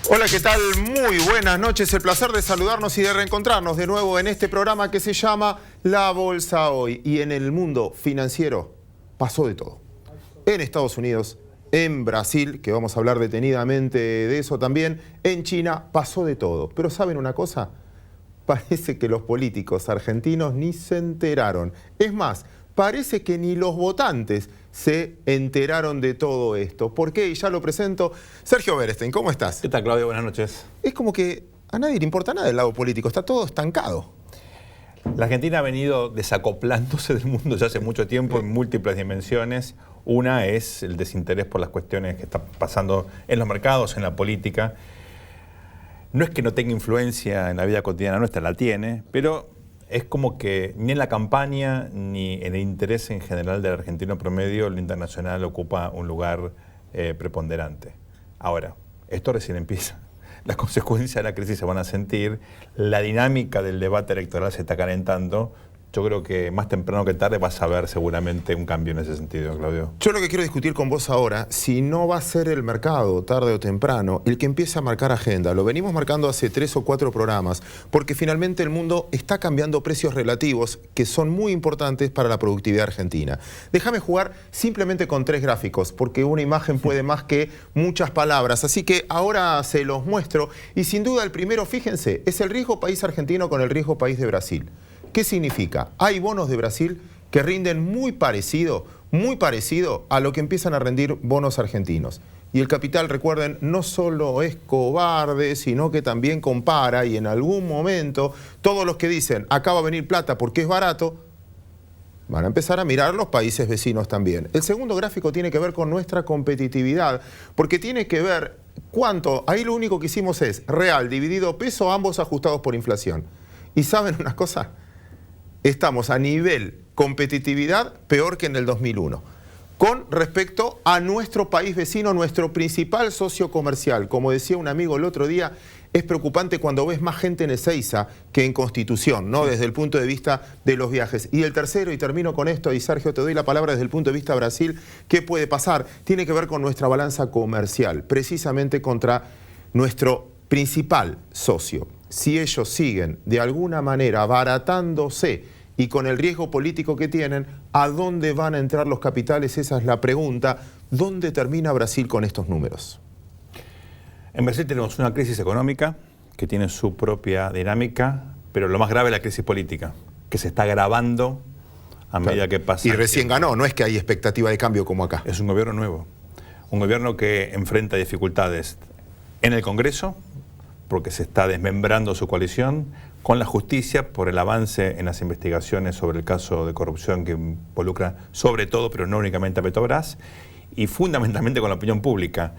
Hola, ¿qué tal? Muy buenas noches. El placer de saludarnos y de reencontrarnos de nuevo en este programa que se llama La Bolsa Hoy. Y en el mundo financiero pasó de todo. En Estados Unidos, en Brasil, que vamos a hablar detenidamente de eso también, en China pasó de todo. Pero ¿saben una cosa? Parece que los políticos argentinos ni se enteraron. Es más, parece que ni los votantes se enteraron de todo esto. ¿Por qué? Y ya lo presento. Sergio Berestein, ¿cómo estás? ¿Qué tal, Claudio? Buenas noches. Es como que a nadie le importa nada el lado político, está todo estancado. La Argentina ha venido desacoplándose del mundo ya hace mucho tiempo en múltiples dimensiones. Una es el desinterés por las cuestiones que están pasando en los mercados, en la política. No es que no tenga influencia en la vida cotidiana nuestra, la tiene, pero es como que ni en la campaña ni en el interés en general del argentino promedio lo internacional ocupa un lugar preponderante. Ahora, esto recién empieza. Las consecuencias de la crisis se van a sentir, la dinámica del debate electoral se está calentando. Yo creo que más temprano que tarde vas a ver seguramente un cambio en ese sentido, Claudio. Yo lo que quiero discutir con vos ahora, si no va a ser el mercado, tarde o temprano, el que empiece a marcar agenda. Lo venimos marcando hace 3 o 4 programas, porque finalmente el mundo está cambiando precios relativos que son muy importantes para la productividad argentina. Déjame jugar simplemente con 3 gráficos, porque una imagen puede más que muchas palabras. Así que ahora se los muestro. Y sin duda el primero, fíjense, es el riesgo país argentino con el riesgo país de Brasil. ¿Qué significa? Hay bonos de Brasil que rinden muy parecido a lo que empiezan a rendir bonos argentinos. Y el capital, recuerden, no solo es cobarde, sino que también compara y en algún momento todos los que dicen acá va a venir plata porque es barato, van a empezar a mirar los países vecinos también. El segundo gráfico tiene que ver con nuestra competitividad, porque tiene que ver cuánto, ahí lo único que hicimos es real dividido peso, ambos ajustados por inflación. ¿Y saben una cosa? Estamos a nivel competitividad peor que en el 2001. Con respecto a nuestro país vecino, nuestro principal socio comercial. Como decía un amigo el otro día, es preocupante cuando ves más gente en Ezeiza que en Constitución, ¿no? Desde el punto de vista de los viajes. Y el tercero, y termino con esto, y Sergio, te doy la palabra desde el punto de vista de Brasil, ¿qué puede pasar? Tiene que ver con nuestra balanza comercial, precisamente contra nuestro principal socio. Si ellos siguen de alguna manera abaratándose y con el riesgo político que tienen, ¿a dónde van a entrar los capitales? Esa es la pregunta. ¿Dónde termina Brasil con estos números? En Brasil tenemos una crisis económica que tiene su propia dinámica, pero lo más grave es la crisis política, que se está agravando a medida que pasa. Y recién ganó, no es que hay expectativa de cambio como acá. Es un gobierno nuevo, un gobierno que enfrenta dificultades en el Congreso, porque se está desmembrando su coalición, con la justicia por el avance en las investigaciones sobre el caso de corrupción que involucra sobre todo, pero no únicamente a Petrobras, y fundamentalmente con la opinión pública,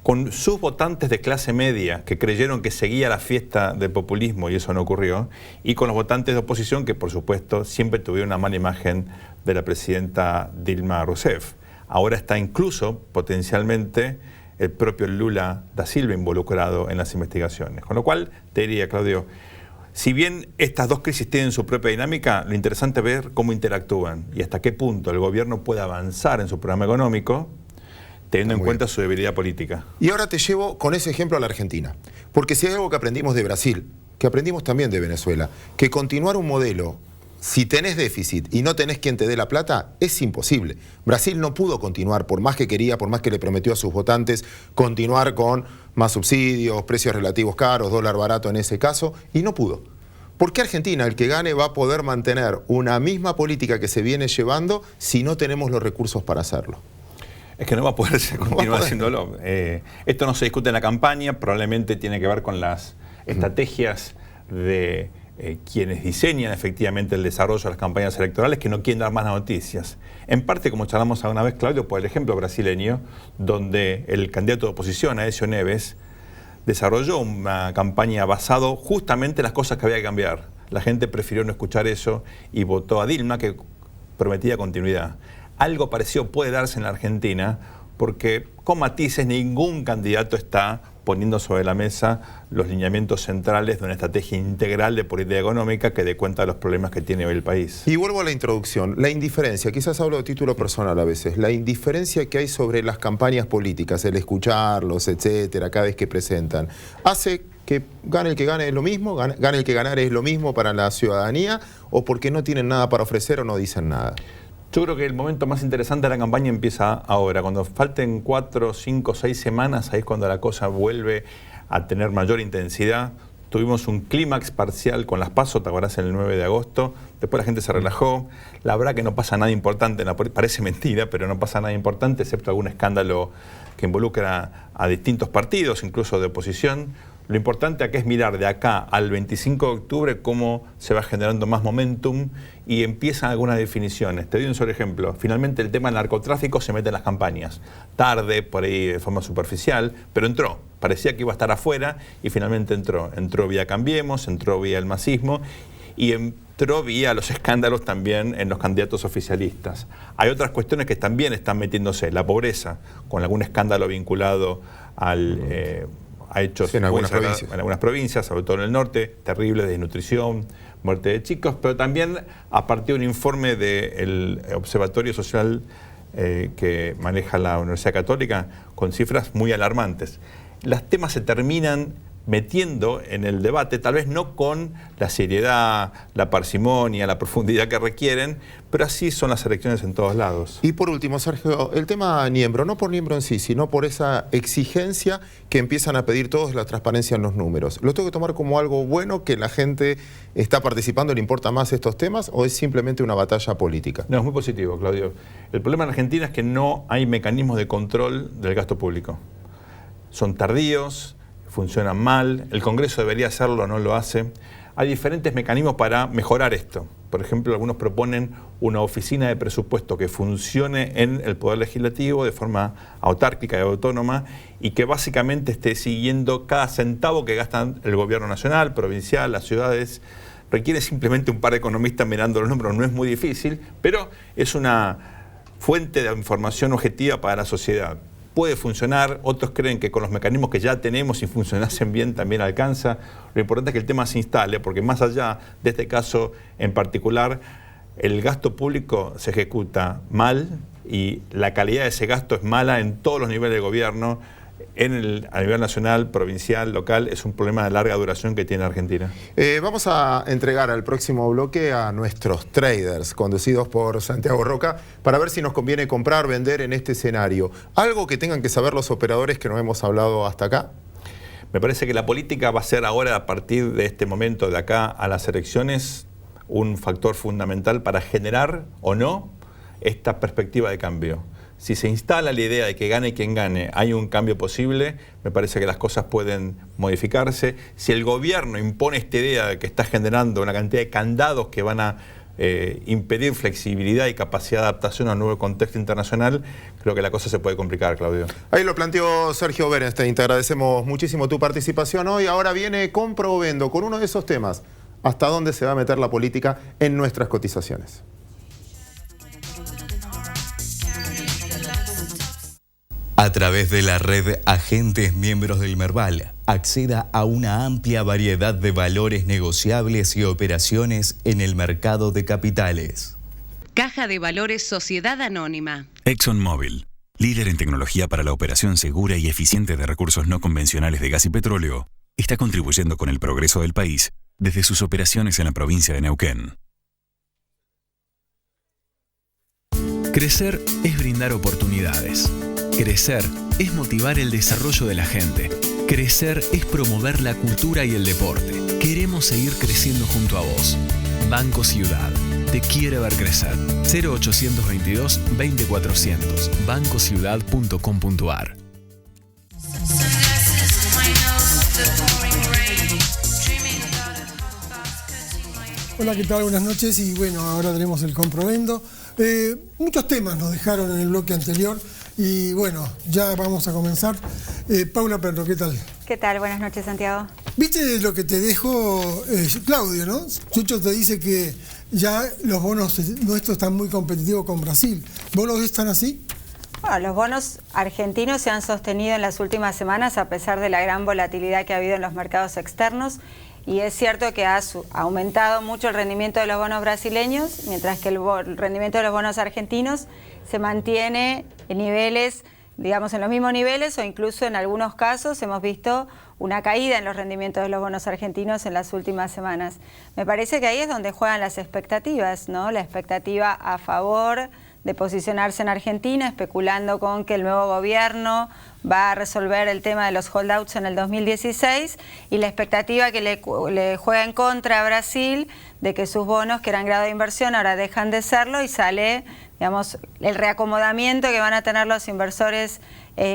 con sus votantes de clase media que creyeron que seguía la fiesta del populismo y eso no ocurrió, y con los votantes de oposición que por supuesto siempre tuvieron una mala imagen de la presidenta Dilma Rousseff. Ahora está incluso potencialmente el propio Lula da Silva involucrado en las investigaciones. Con lo cual, te diría, Claudio, si bien estas dos crisis tienen su propia dinámica, lo interesante es ver cómo interactúan y hasta qué punto el gobierno puede avanzar en su programa económico teniendo en cuenta su debilidad política. Y ahora te llevo con ese ejemplo a la Argentina. Porque si hay algo que aprendimos de Brasil, que aprendimos también de Venezuela, que continuar un modelo, si tenés déficit y no tenés quien te dé la plata, es imposible. Brasil no pudo continuar, por más que quería, por más que le prometió a sus votantes, continuar con más subsidios, precios relativos caros, dólar barato en ese caso, y no pudo. ¿Por qué Argentina, el que gane, va a poder mantener una misma política que se viene llevando si no tenemos los recursos para hacerlo? Es que no va a poder continuar haciéndolo. Esto no se discute en la campaña, probablemente tiene que ver con las estrategias de quienes diseñan efectivamente el desarrollo de las campañas electorales, que no quieren dar más noticias. En parte, como charlamos alguna vez, Claudio, por el ejemplo brasileño, donde el candidato de oposición, Aécio Neves, desarrolló una campaña basado justamente en las cosas que había que cambiar. La gente prefirió no escuchar eso y votó a Dilma, que prometía continuidad. Algo parecido puede darse en la Argentina porque con matices ningún candidato está poniendo sobre la mesa los lineamientos centrales de una estrategia integral de política económica que dé cuenta de los problemas que tiene hoy el país. Y vuelvo a la introducción, la indiferencia, quizás hablo de título personal a veces, la indiferencia que hay sobre las campañas políticas, el escucharlos, etcétera, cada vez que presentan, hace que gane el que gane es lo mismo, gane el que ganar es lo mismo para la ciudadanía, o porque no tienen nada para ofrecer o no dicen nada. Yo creo que el momento más interesante de la campaña empieza ahora. Cuando falten 4, 5, 6 semanas, ahí es cuando la cosa vuelve a tener mayor intensidad. Tuvimos un clímax parcial con las PASO, te acordás, el 9 de agosto. Después la gente se relajó. La verdad que no pasa nada importante, parece mentira, pero no pasa nada importante, excepto algún escándalo que involucra a distintos partidos, incluso de oposición. Lo importante acá es mirar de acá al 25 de octubre cómo se va generando más momentum y empiezan algunas definiciones. Te doy un solo ejemplo. Finalmente el tema del narcotráfico se mete en las campañas. Tarde, por ahí de forma superficial, pero entró. Parecía que iba a estar afuera y finalmente entró. Entró vía Cambiemos, entró vía el masismo y entró vía los escándalos también en los candidatos oficialistas. Hay otras cuestiones que también están metiéndose. La pobreza, con algún escándalo vinculado al... ha hecho en algunas provincias, sobre todo en el norte, terrible desnutrición, muerte de chicos, pero también a partir de un informe del Observatorio Social que maneja la Universidad Católica, con cifras muy alarmantes. Los temas se terminan metiendo en el debate, tal vez no con la seriedad, la parsimonia, la profundidad que requieren, pero así son las elecciones en todos lados. Y por último, Sergio, el tema Niembro, no por Niembro en sí, sino por esa exigencia que empiezan a pedir todos, la transparencia en los números. ¿Lo tengo que tomar como algo bueno, que la gente está participando, le importa más estos temas, o es simplemente una batalla política? No, es muy positivo, Claudio. El problema en Argentina es que no hay mecanismos de control del gasto público. Son tardíos, funcionan mal, el Congreso debería hacerlo, no lo hace. Hay diferentes mecanismos para mejorar esto. Por ejemplo, algunos proponen una oficina de presupuesto que funcione en el Poder Legislativo de forma autárquica y autónoma y que básicamente esté siguiendo cada centavo que gastan el gobierno nacional, provincial, las ciudades. Requiere simplemente un par de economistas mirando los números, no es muy difícil, pero es una fuente de información objetiva para la sociedad. Puede funcionar, otros creen que con los mecanismos que ya tenemos, si funcionasen bien, también alcanza. Lo importante es que el tema se instale, porque más allá de este caso en particular, el gasto público se ejecuta mal y la calidad de ese gasto es mala en todos los niveles de gobierno. A nivel nacional, provincial, local, es un problema de larga duración que tiene Argentina. Vamos a entregar al próximo bloque a nuestros traders, conducidos por Santiago Roca, para ver si nos conviene comprar, vender en este escenario. ¿Algo que tengan que saber los operadores que no hemos hablado hasta acá? Me parece que la política va a ser ahora, a partir de este momento, de acá a las elecciones, un factor fundamental para generar o no esta perspectiva de cambio. Si se instala la idea de que gane quien gane, hay un cambio posible, me parece que las cosas pueden modificarse. Si el gobierno impone esta idea de que está generando una cantidad de candados que van a impedir flexibilidad y capacidad de adaptación a un nuevo contexto internacional, creo que la cosa se puede complicar, Claudio. Ahí lo planteó Sergio Berenstein, te agradecemos muchísimo tu participación hoy. Ahora viene Compro o Vendo con uno de esos temas. ¿Hasta dónde se va a meter la política en nuestras cotizaciones? A través de la red Agentes Miembros del Merval, acceda a una amplia variedad de valores negociables y operaciones en el mercado de capitales. Caja de Valores Sociedad Anónima. ExxonMobil, líder en tecnología para la operación segura y eficiente de recursos no convencionales de gas y petróleo, está contribuyendo con el progreso del país desde sus operaciones en la provincia de Neuquén. Crecer es brindar oportunidades. Crecer es motivar el desarrollo de la gente. Crecer es promover la cultura y el deporte. Queremos seguir creciendo junto a vos. Banco Ciudad. Te quiere ver crecer. 0822 20400. bancociudad.com.ar. Hola, ¿qué tal? Buenas noches y bueno, ahora tenemos el Comprovendo. Muchos temas nos dejaron en el bloque anterior y bueno, ya vamos a comenzar. Paula Perro, ¿qué tal? ¿Qué tal? Buenas noches, Santiago. ¿Viste lo que te dejó Claudio, no? Chucho te dice que ya los bonos nuestros están muy competitivos con Brasil. ¿Vos los ves tan así? Bueno, los bonos argentinos se han sostenido en las últimas semanas a pesar de la gran volatilidad que ha habido en los mercados externos, y es cierto que ha aumentado mucho el rendimiento de los bonos brasileños, mientras que el rendimiento de los bonos argentinos se mantiene en niveles, digamos, en los mismos niveles, o incluso en algunos casos hemos visto una caída en los rendimientos de los bonos argentinos en las últimas semanas. Me parece que ahí es donde juegan las expectativas, ¿no? La expectativa a favor de posicionarse en Argentina, especulando con que el nuevo gobierno va a resolver el tema de los holdouts en el 2016, y la expectativa que le juega en contra a Brasil de que sus bonos, que eran grado de inversión, ahora dejan de serlo, y sale, digamos, el reacomodamiento que van a tener los inversores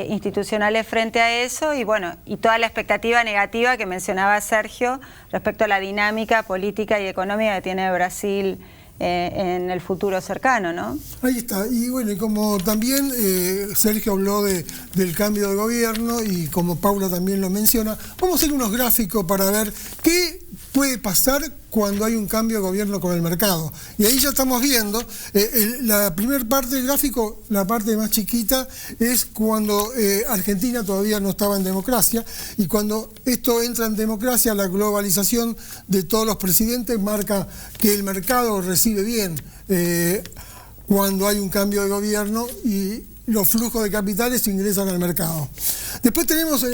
institucionales frente a eso, y bueno, y toda la expectativa negativa que mencionaba Sergio respecto a la dinámica política y económica que tiene Brasil en el futuro cercano, ¿no? Ahí está. Y bueno, y como también Sergio habló del cambio de gobierno, y como Paula también lo menciona, vamos a hacer unos gráficos para ver qué puede pasar cuando hay un cambio de gobierno con el mercado. Y ahí ya estamos viendo, la primera parte del gráfico, la parte más chiquita, es cuando Argentina todavía no estaba en democracia, y cuando esto entra en democracia, la globalización de todos los presidentes marca que el mercado recibe bien cuando hay un cambio de gobierno y los flujos de capitales ingresan al mercado. Después tenemos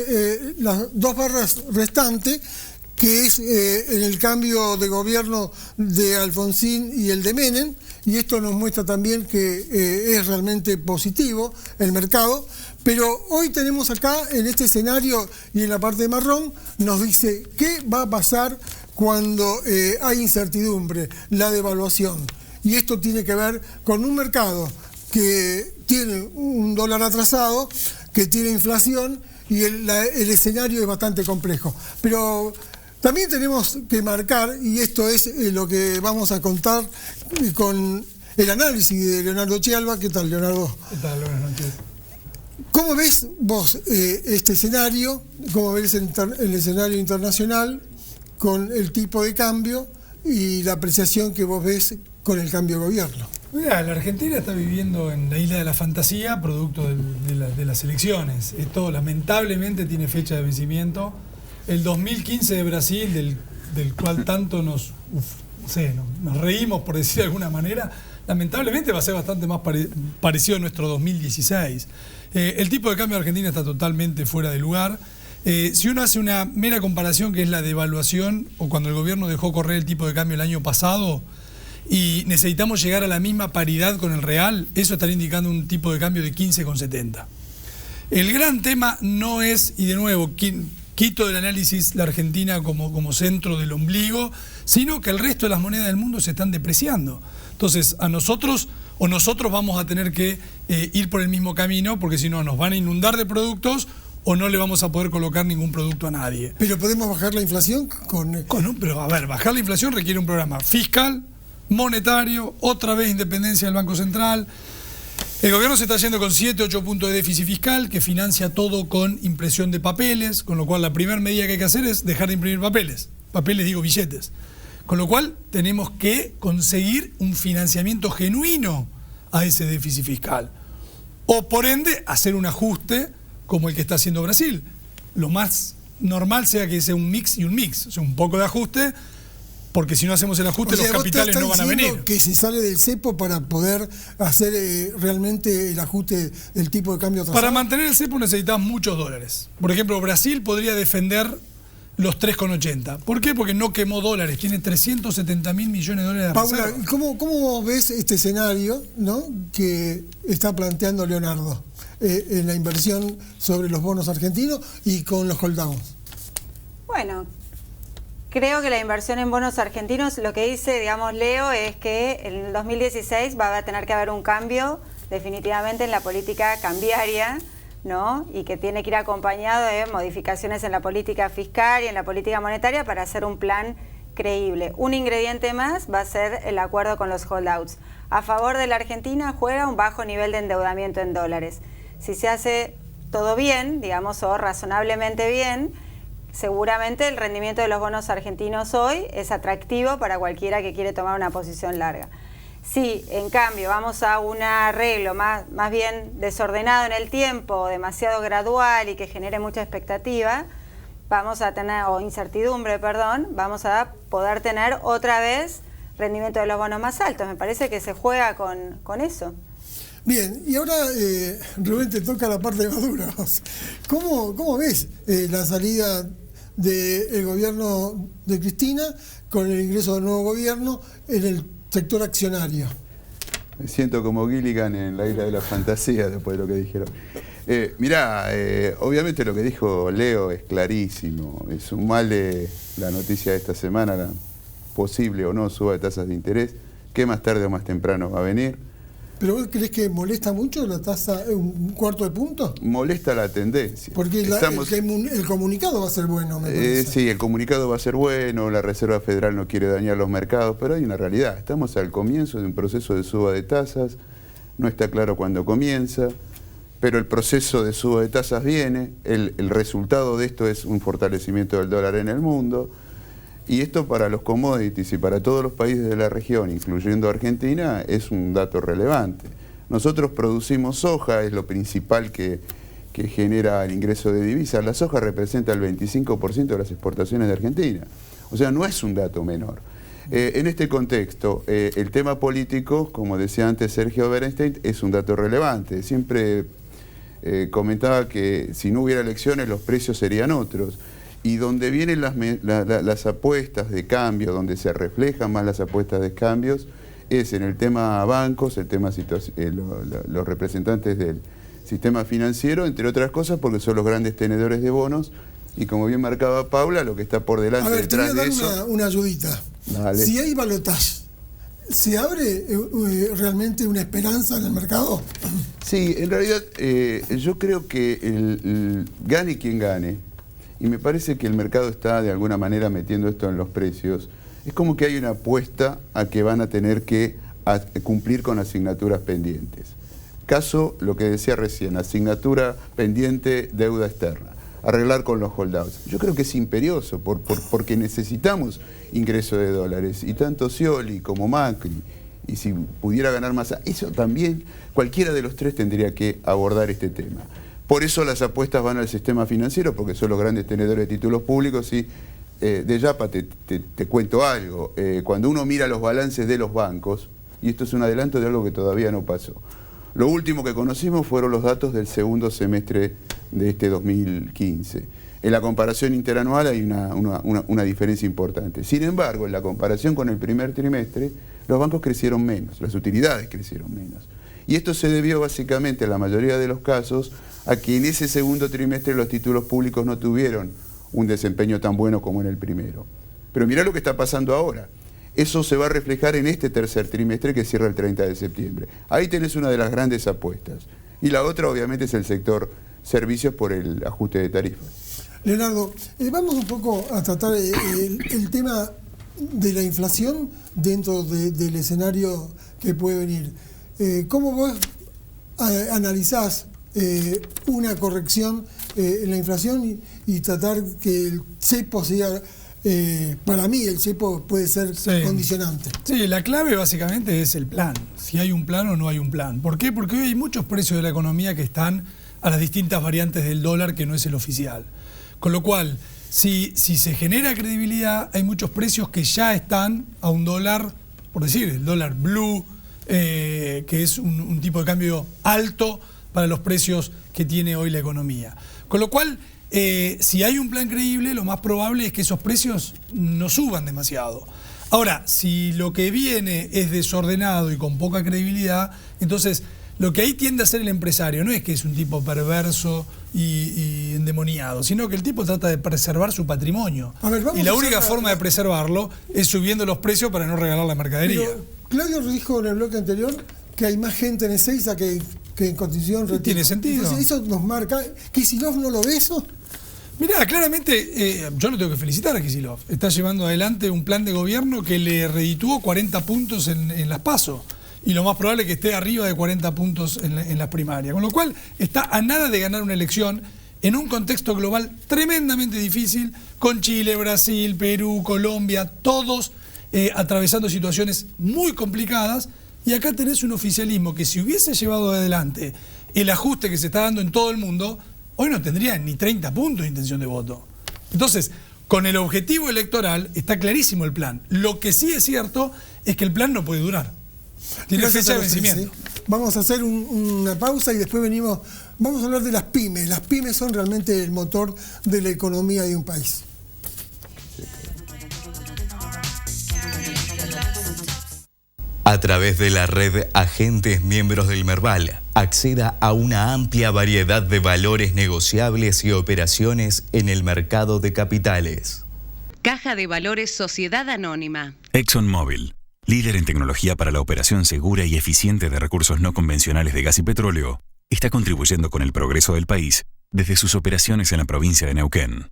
las dos barras restantes, que es en el cambio de gobierno de Alfonsín y el de Menem, y esto nos muestra también que es realmente positivo el mercado. Pero hoy tenemos acá, en este escenario y en la parte de marrón, nos dice qué va a pasar cuando hay incertidumbre, la devaluación. Y esto tiene que ver con un mercado que tiene un dólar atrasado, que tiene inflación, y el escenario es bastante complejo. Pero también tenemos que marcar, y esto es lo que vamos a contar con el análisis de Leonardo Chialba. ¿Qué tal, Leonardo? ¿Qué tal? Buenas noches. ¿Cómo ves vos este escenario? ¿Cómo ves el escenario internacional con el tipo de cambio y la apreciación que vos ves con el cambio de gobierno? Mira, la Argentina está viviendo en la isla de la fantasía, producto de las elecciones. Esto lamentablemente tiene fecha de vencimiento. El 2015 de Brasil, del cual tanto nos reímos, por decir de alguna manera, lamentablemente va a ser bastante más parecido a nuestro 2016. El tipo de cambio de Argentina está totalmente fuera de lugar. Si uno hace una mera comparación, que es la devaluación, o cuando el gobierno dejó correr el tipo de cambio el año pasado, y necesitamos llegar a la misma paridad con el real, eso estaría indicando un tipo de cambio de 15,70. El gran tema no es, y de nuevo, quito del análisis la Argentina como centro del ombligo, sino que el resto de las monedas del mundo se están depreciando. Entonces, nosotros vamos a tener que ir por el mismo camino, porque si no nos van a inundar de productos, o no le vamos a poder colocar ningún producto a nadie. ¿Pero podemos bajar la inflación? Pero a ver, bajar la inflación requiere un programa fiscal, monetario, otra vez independencia del Banco Central. El gobierno se está yendo con 7-8 puntos de déficit fiscal, que financia todo con impresión de papeles, con lo cual la primera medida que hay que hacer es dejar de imprimir papeles. Papeles, digo, billetes. Con lo cual tenemos que conseguir un financiamiento genuino a ese déficit fiscal. O por ende, hacer un ajuste como el que está haciendo Brasil. Lo más normal sea que sea un mix y un mix, o sea, un poco de ajuste, porque si no hacemos el ajuste, los capitales no van a venir. Que se sale del cepo para poder hacer realmente el ajuste del tipo de cambio atrasado. Para mantener el cepo necesitas muchos dólares. Por ejemplo, Brasil podría defender los 3,80. ¿Por qué? Porque no quemó dólares, tiene 370.000 millones de dólares de Paula, reserva. ¿cómo ves este escenario, ¿no?, que está planteando Leonardo en la inversión sobre los bonos argentinos y con los holdouts? Bueno, creo que la inversión en bonos argentinos, lo que dice, digamos, Leo, es que en el 2016 va a tener que haber un cambio definitivamente en la política cambiaria, ¿no? Y que tiene que ir acompañado de modificaciones en la política fiscal y en la política monetaria para hacer un plan creíble. Un ingrediente más va a ser el acuerdo con los holdouts. A favor de la Argentina juega un bajo nivel de endeudamiento en dólares. Si se hace todo bien, digamos, o razonablemente bien, seguramente el rendimiento de los bonos argentinos hoy es atractivo para cualquiera que quiere tomar una posición larga. Si en cambio vamos a un arreglo más bien desordenado en el tiempo, demasiado gradual y que genere mucha expectativa, vamos a tener, o incertidumbre, perdón, vamos a poder tener otra vez rendimiento de los bonos más altos. Me parece que se juega con eso. Bien, y ahora Rubén, te toca la parte más dura. ¿Cómo ves la salida del gobierno de Cristina con el ingreso del nuevo gobierno en el sector accionario? Me siento como Gilligan en la isla de la fantasía después de lo que dijeron. Mirá, obviamente lo que dijo Leo es clarísimo. Sumale la noticia de esta semana, la posible o no suba de tasas de interés, que más tarde o más temprano va a venir. ¿Pero vos crees que molesta mucho la tasa, un cuarto de punto? Molesta la tendencia. Porque el comunicado va a ser bueno, me parece. Sí, el comunicado va a ser bueno, la Reserva Federal no quiere dañar los mercados, pero hay una realidad. Estamos al comienzo de un proceso de suba de tasas, no está claro cuándo comienza, pero el proceso de suba de tasas viene, el resultado de esto es un fortalecimiento del dólar en el mundo, y esto para los commodities y para todos los países de la región, incluyendo Argentina, es un dato relevante. Nosotros producimos soja, es lo principal que genera el ingreso de divisas. La soja representa el 25% de las exportaciones de Argentina. O sea, no es un dato menor. En este contexto, el tema político, como decía antes Sergio Berenstein, es un dato relevante. Siempre comentaba que si no hubiera elecciones los precios serían otros. Y donde vienen las apuestas de cambio, donde se reflejan más las apuestas de cambios, es en el tema bancos, el tema los representantes del sistema financiero, entre otras cosas, porque son los grandes tenedores de bonos, y como bien marcaba Paula, lo que está por delante. A ver, te voy a dar eso, una ayudita. Dale. Si hay balotaje, ¿se abre realmente una esperanza en el mercado? Sí, en realidad yo creo que gane quien gane, y me parece que el mercado está de alguna manera metiendo esto en los precios, es como que hay una apuesta a que van a tener que cumplir con asignaturas pendientes. Caso, lo que decía recién, asignatura pendiente, deuda externa, arreglar con los holdouts. Yo creo que es imperioso porque necesitamos ingreso de dólares, y tanto Scioli como Macri, y si pudiera ganar más, eso también, cualquiera de los tres tendría que abordar este tema. Por eso las apuestas van al sistema financiero, porque son los grandes tenedores de títulos públicos. Y de Yapa te cuento algo. Cuando uno mira los balances de los bancos, y esto es un adelanto de algo que todavía no pasó, lo último que conocimos fueron los datos del segundo semestre de este 2015. En la comparación interanual hay una diferencia importante. Sin embargo, en la comparación con el primer trimestre, los bancos crecieron menos, las utilidades crecieron menos. Y esto se debió básicamente, en la mayoría de los casos, a que en ese segundo trimestre los títulos públicos no tuvieron un desempeño tan bueno como en el primero. Pero mirá lo que está pasando ahora. Eso se va a reflejar en este tercer trimestre que cierra el 30 de septiembre. Ahí tenés una de las grandes apuestas. Y la otra, obviamente, es el sector servicios por el ajuste de tarifas. Leonardo, vamos un poco a tratar el tema de la inflación dentro del escenario que puede venir. ¿Cómo vos analizás una corrección en la inflación y tratar que el cepo sea, para mí el cepo puede ser condicionante? Sí, la clave básicamente es el plan, si hay un plan o no hay un plan. ¿Por qué? Porque hoy hay muchos precios de la economía que están a las distintas variantes del dólar que no es el oficial. Con lo cual, si se genera credibilidad, hay muchos precios que ya están a un dólar, por decir, el dólar blue, que es un tipo de cambio alto para los precios que tiene hoy la economía. Con lo cual, si hay un plan creíble, lo más probable es que esos precios no suban demasiado. Ahora, si lo que viene es desordenado y con poca credibilidad, entonces lo que ahí tiende a hacer el empresario no es que es un tipo perverso y endemoniado, sino que el tipo trata de preservar su patrimonio. Y la única forma de preservarlo es subiendo los precios para no regalar la mercadería. Pero Claudio dijo en el bloque anterior que hay más gente en Ezeiza que en Constitución Retiro. Tiene sentido. Entonces eso nos marca. ¿Kicillof no lo ve eso? Mirá, claramente yo lo tengo que felicitar a Kicillof. Está llevando adelante un plan de gobierno que le redituó 40 puntos en las PASO. Y lo más probable es que esté arriba de 40 puntos en las primarias. Con lo cual está a nada de ganar una elección en un contexto global tremendamente difícil, con Chile, Brasil, Perú, Colombia, todos atravesando situaciones muy complicadas, Y acá tenés un oficialismo que si hubiese llevado adelante el ajuste que se está dando en todo el mundo, hoy no tendría ni 30 puntos de intención de voto. Entonces, con el objetivo electoral está clarísimo el plan. Lo que sí es cierto es que el plan no puede durar. Tiene fecha de vencimiento. ¿Sí? Vamos a hacer una pausa y después venimos. Vamos a hablar de las pymes. Las pymes son realmente el motor de la economía de un país. A través de la red Agentes Miembros del Merval, acceda a una amplia variedad de valores negociables y operaciones en el mercado de capitales. Caja de Valores Sociedad Anónima. ExxonMobil, líder en tecnología para la operación segura y eficiente de recursos no convencionales de gas y petróleo, está contribuyendo con el progreso del país desde sus operaciones en la provincia de Neuquén.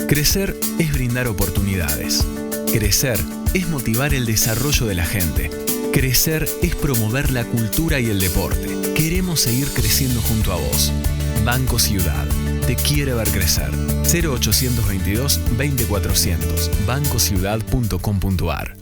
Crecer es brindar oportunidades. Crecer es motivar el desarrollo de la gente. Crecer es promover la cultura y el deporte. Queremos seguir creciendo junto a vos. Banco Ciudad. Te quiere ver crecer. 0822 20400. bancociudad.com.ar.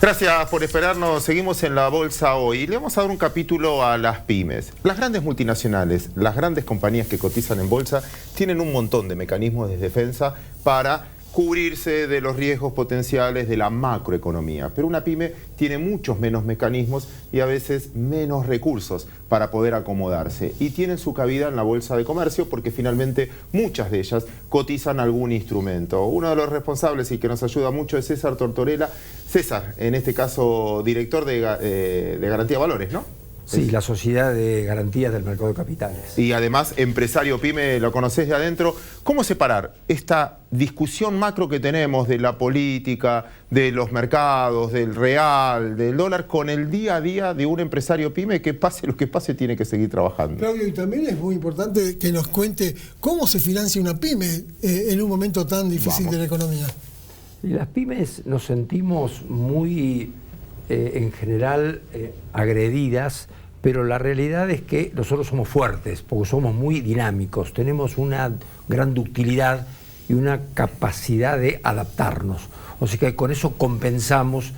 Gracias por esperarnos. Seguimos en la bolsa hoy. Le vamos a dar un capítulo a las pymes. Las grandes multinacionales, las grandes compañías que cotizan en bolsa, tienen un montón de mecanismos de defensa para cubrirse de los riesgos potenciales de la macroeconomía. Pero una pyme tiene muchos menos mecanismos y a veces menos recursos para poder acomodarse. Y tienen su cabida en la bolsa de comercio porque finalmente muchas de ellas cotizan algún instrumento. Uno de los responsables y que nos ayuda mucho es César Tortorella. César, en este caso, director de Garantía Valores, ¿no? Sí, la Sociedad de Garantías del Mercado de Capitales. Y además, empresario pyme, lo conocés de adentro. ¿Cómo separar esta discusión macro que tenemos de la política, de los mercados, del real, del dólar, con el día a día de un empresario pyme que pase lo que pase tiene que seguir trabajando? Claudio, y también es muy importante que nos cuente cómo se financia una pyme en un momento tan difícil de la economía. Y las pymes nos sentimos muy, en general, agredidas, pero la realidad es que nosotros somos fuertes, porque somos muy dinámicos, tenemos una gran ductilidad y una capacidad de adaptarnos. O sea que con eso compensamos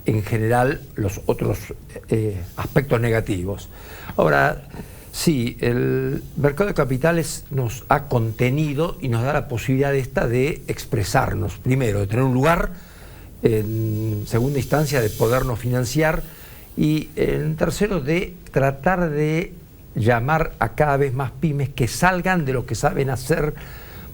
en general los otros aspectos negativos. Ahora, sí, el mercado de capitales nos ha contenido y nos da la posibilidad de expresarnos. Primero, de tener un lugar, en segunda instancia, de podernos financiar, y en tercero, de tratar de llamar a cada vez más pymes que salgan de lo que saben hacer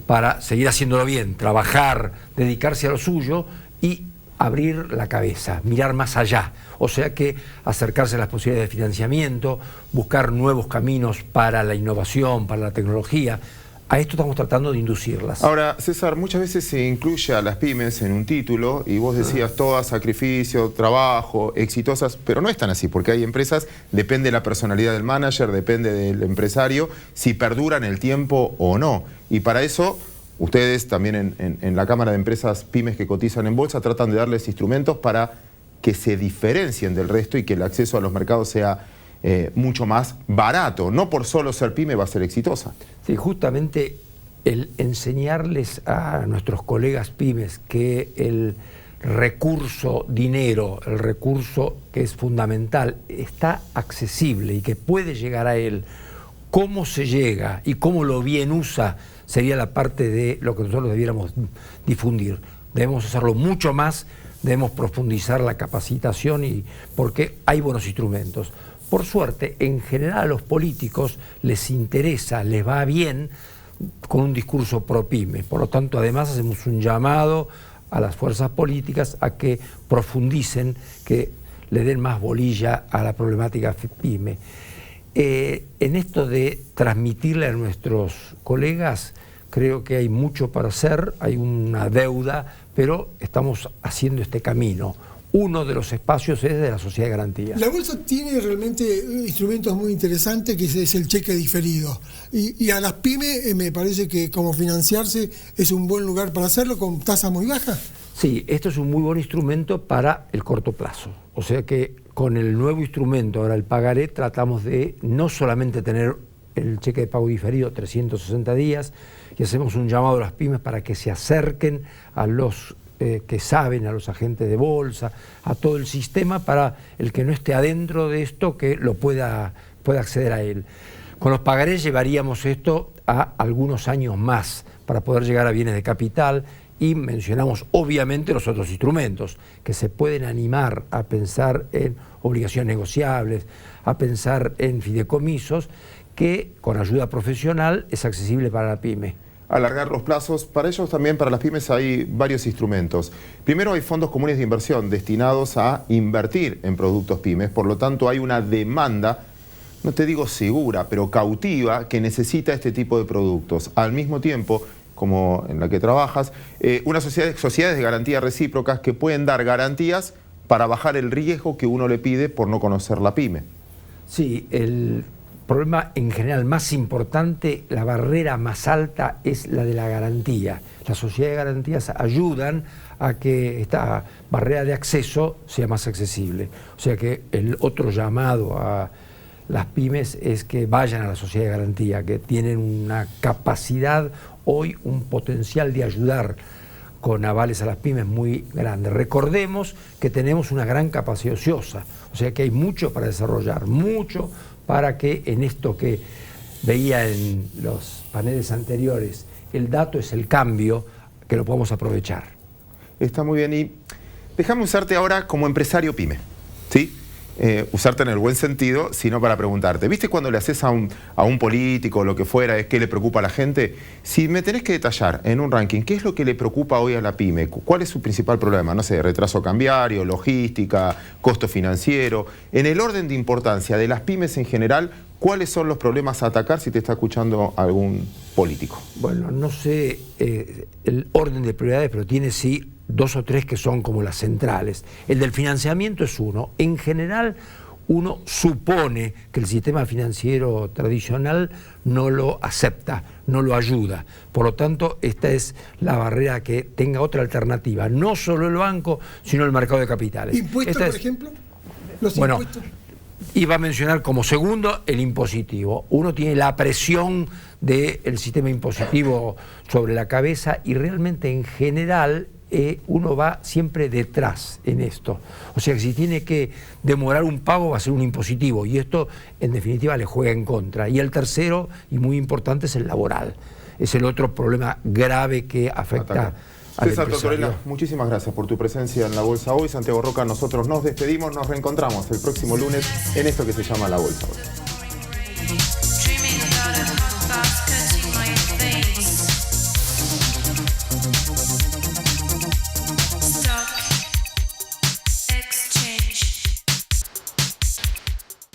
para seguir haciéndolo bien, trabajar, dedicarse a lo suyo y abrir la cabeza, mirar más allá. O sea que acercarse a las posibilidades de financiamiento, buscar nuevos caminos para la innovación, para la tecnología. A esto estamos tratando de inducirlas. Ahora, César, muchas veces se incluye a las pymes en un título y vos decías todas sacrificio, trabajo, exitosas, pero no es tan así, porque hay empresas, depende de la personalidad del manager, depende del empresario, si perduran el tiempo o no. Y para eso, ustedes también en la Cámara de Empresas Pymes que cotizan en bolsa tratan de darles instrumentos para que se diferencien del resto y que el acceso a los mercados sea mucho más barato. No por solo ser pyme va a ser exitosa. Sí, justamente el enseñarles a nuestros colegas pymes que el recurso dinero, el recurso que es fundamental, está accesible y que puede llegar a él. Cómo se llega y cómo lo bien usa sería la parte de lo que nosotros debiéramos difundir. Debemos hacerlo mucho más, debemos profundizar la capacitación y porque hay buenos instrumentos. Por suerte, en general a los políticos les interesa, les va bien con un discurso pro pyme. Por lo tanto, además hacemos un llamado a las fuerzas políticas a que profundicen, que le den más bolilla a la problemática pyme. En esto de transmitirle a nuestros colegas, creo que hay mucho para hacer, hay una deuda, pero estamos haciendo este camino. Uno de los espacios es de la Sociedad de Garantías. La bolsa tiene realmente instrumentos muy interesantes, que es el cheque diferido. Y a las pymes me parece que como financiarse es un buen lugar para hacerlo con tasas muy bajas. Sí, esto es un muy buen instrumento para el corto plazo. O sea que con el nuevo instrumento, ahora el pagaré, tratamos de no solamente tener el cheque de pago diferido 360 días y hacemos un llamado a las pymes para que se acerquen a los que saben, a los agentes de bolsa, a todo el sistema, para el que no esté adentro de esto que lo pueda acceder a él. Con los pagarés llevaríamos esto a algunos años más para poder llegar a bienes de capital, y mencionamos obviamente los otros instrumentos que se pueden animar a pensar en obligaciones negociables, a pensar en fideicomisos, que con ayuda profesional es accesible para la pyme. Alargar los plazos, para ellos también, para las pymes hay varios instrumentos. Primero hay fondos comunes de inversión destinados a invertir en productos pymes, por lo tanto hay una demanda, no te digo segura, pero cautiva, que necesita este tipo de productos. Al mismo tiempo, como en la que trabajas, unas sociedades de garantía recíprocas que pueden dar garantías para bajar el riesgo que uno le pide por no conocer la pyme. Sí, el problema en general más importante, la barrera más alta, es la de la garantía. Las sociedades de garantías ayudan a que esta barrera de acceso sea más accesible. O sea que el otro llamado a las pymes es que vayan a la sociedad de garantía, que tienen una capacidad hoy, un potencial de ayudar con avales a las pymes muy grande. Recordemos que tenemos una gran capacidad ociosa, o sea que hay mucho para desarrollar, mucho para que en esto que veía en los paneles anteriores, el dato es el cambio, que lo podamos aprovechar. Está muy bien, y déjame usarte ahora como empresario pyme, ¿sí? Usarte en el buen sentido, sino para preguntarte, ¿viste cuando le haces a un político o lo que fuera, es qué le preocupa a la gente? Si me tenés que detallar en un ranking, ¿qué es lo que le preocupa hoy a la pyme? ¿Cuál es su principal problema? No sé, retraso cambiario, logística, costo financiero. En el orden de importancia de las pymes en general, ¿cuáles son los problemas a atacar si te está escuchando algún político? Bueno, no sé el orden de prioridades, pero tiene sí 2 o 3 que son como las centrales. El del financiamiento es uno. En general, uno supone que el sistema financiero tradicional no lo acepta, no lo ayuda. Por lo tanto, esta es la barrera, que tenga otra alternativa. No solo el banco, sino el mercado de capitales. ¿Impuestos, por ejemplo? ¿Los impuestos? Iba a mencionar como segundo el impositivo. Uno tiene la presión del sistema impositivo sobre la cabeza y realmente en general uno va siempre detrás en esto. O sea que si tiene que demorar un pago va a ser un impositivo, y esto en definitiva le juega en contra. Y el tercero, y muy importante, es el laboral. Es el otro problema grave que afecta al César empresario. Tortorella, muchísimas gracias por tu presencia en La Bolsa Hoy. Santiago Roca, nosotros nos despedimos, nos reencontramos el próximo lunes en esto que se llama La Bolsa Hoy.